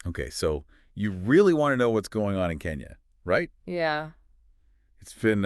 Okay, so you really want to know what's going on in Kenya, right? Yeah. It's been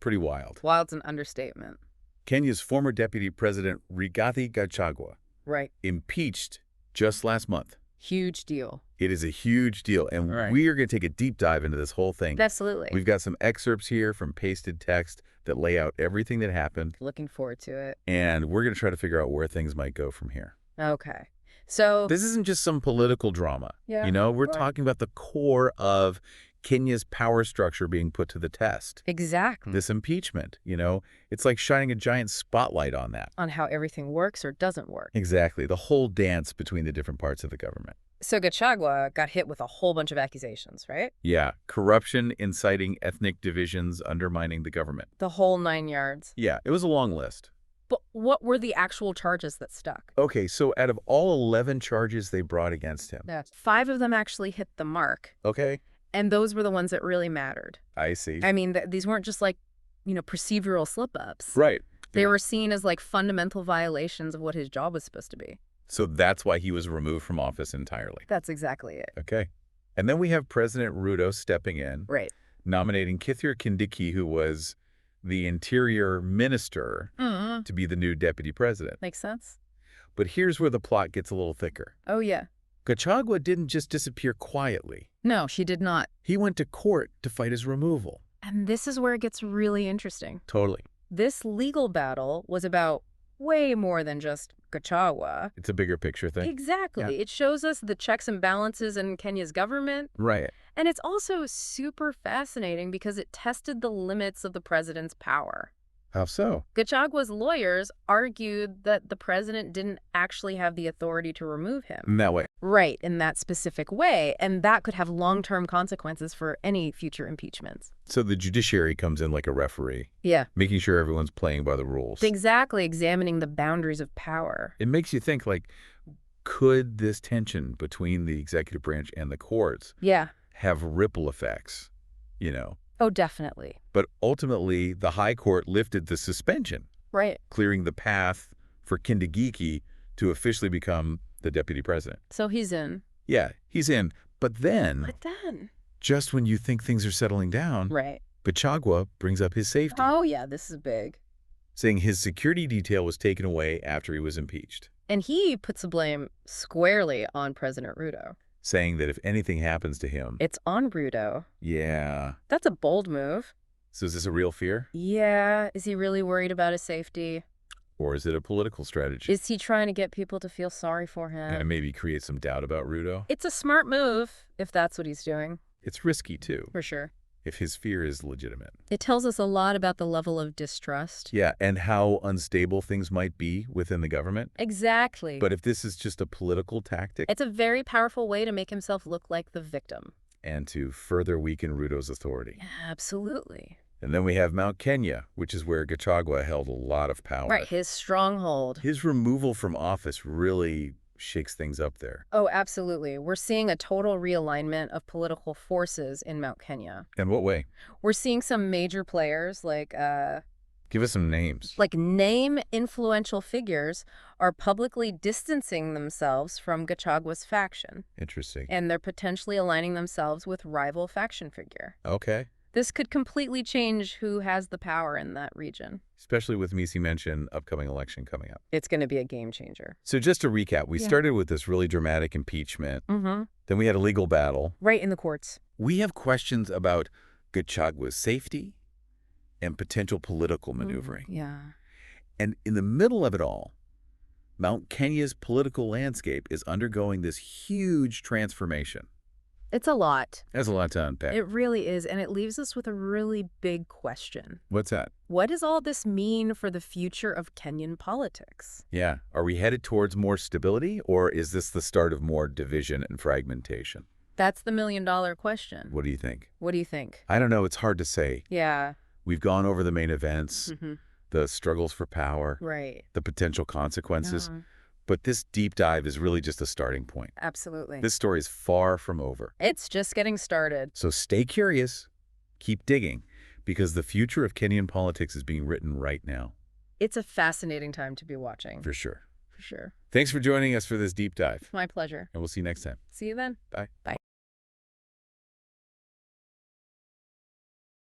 pretty wild. Wild's an understatement. Kenya's former deputy president, Rigathi Gachagua, Right. impeached just last month. Huge deal. It is a huge deal, and Right. we are going to take a deep dive into this whole thing. Absolutely. We've got some excerpts here from pasted text that lay out everything that happened, Looking forward to it. and we're going to try to figure out where things might go from here. Okay. So This isn't just some political drama. Yeah, We're right. talking about the core of Kenya's power structure being put to the test. exactly This impeachment, it's like shining a giant spotlight on that. on how everything works or doesn't work. Exactly, the whole dance between the different parts of the government. So Gachagua got hit with a whole bunch of accusations, right? Yeah, corruption, inciting ethnic divisions, undermining the government. The whole 9 yards. Yeah, it was a long list. But what were the actual charges that stuck? Okay, so out of all 11 charges they brought against him. 5 of them actually hit the mark. Okay, And those were the ones that really mattered. I see. I mean, these weren't just like, procedural slip-ups. Right. They Yeah. were seen as like fundamental violations of what his job was supposed to be. So that's why he was removed from office entirely. That's exactly it. Okay. And then we have President Ruto stepping in, Right. nominating Kithure Kindiki, who was the interior minister, to be the new deputy president. Makes sense? But here's where the plot gets a little thicker. Oh, yeah. Gachagua didn't just disappear quietly. No, she did not. He went to court to fight his removal. And this is where it gets really interesting. Totally. This legal battle was about way more than just Gachagua. It's a bigger picture thing. Exactly. Yeah. It shows us the checks and balances in Kenya's government. Right. And it's also super fascinating because it tested the limits of the president's power. How so? Gachagua's lawyers argued that the president didn't actually have the authority to remove him. In that way. Right, in that specific way, and that could have long-term consequences for any future impeachments. So the judiciary comes in like a referee, Yeah. making sure everyone's playing by the rules. Exactly, examining the boundaries of power. It makes you think, could this tension between the executive branch and the courts Yeah. have ripple effects, Oh, definitely. But ultimately, the high court lifted the suspension, Right. clearing the path for Kindiki to officially become the deputy president. So he's in. Yeah, he's in. But then, But then. just when you think things are settling down, Right. Gachagua brings up his safety, Oh, yeah, this is big. saying his security detail was taken away after he was impeached, And he puts the blame squarely on President Ruto. saying that if anything happens to him, It's on Ruto. yeah. That's a bold move. So is this a real fear? Yeah. Is he really worried about his safety? Or is it a political strategy? Is he trying to get people to feel sorry for him? And maybe create some doubt about Ruto? It's a smart move, if that's what he's doing. It's risky, too, For sure. if his fear is legitimate. It tells us a lot about the level of distrust. Yeah, and how unstable things might be within the government. Exactly. But if this is just a political tactic It's a very powerful way to make himself look like the victim. and to further weaken Ruto's authority. Absolutely. And then we have Mount Kenya, which is where Gachagua held a lot of power. Right, his stronghold. His removal from office really shakes things up there. Oh, absolutely. We're seeing a total realignment of political forces in Mount Kenya. In what way? We're seeing some major players Give us some names. name influential figures are publicly distancing themselves from Gachagua's faction, Interesting. and they're potentially aligning themselves with rival faction figure. Okay. This could completely change who has the power in that region. Especially with Misi mentioned upcoming election coming up. It's going to be a game changer. So just to recap, we Yeah. started with this really dramatic impeachment. Mm-hmm. Then we had a legal battle. Right in the courts. We have questions about Gachagua's safety and potential political maneuvering. Yeah. And in the middle of it all, Mount Kenya's political landscape is undergoing this huge transformation. It's a lot. That's a lot to unpack. It really is, and it leaves us with a really big question. What's that? What does all this mean for the future of Kenyan politics? Yeah. Are we headed towards more stability, or is this the start of more division and fragmentation? That's the million-dollar question. What do you think? What do you think? I don't know. It's hard to say. Yeah. We've gone over the main events, Mm-hmm. the struggles for power, Right. the potential consequences. Yeah. But this deep dive is really just a starting point. Absolutely. This story is far from over. It's just getting started. So stay curious, keep digging, because the future of Kenyan politics is being written right now. It's a fascinating time to be watching. For sure. For sure. Thanks for joining us for this deep dive, My pleasure. and we'll see you next time. See you then. Bye. Bye.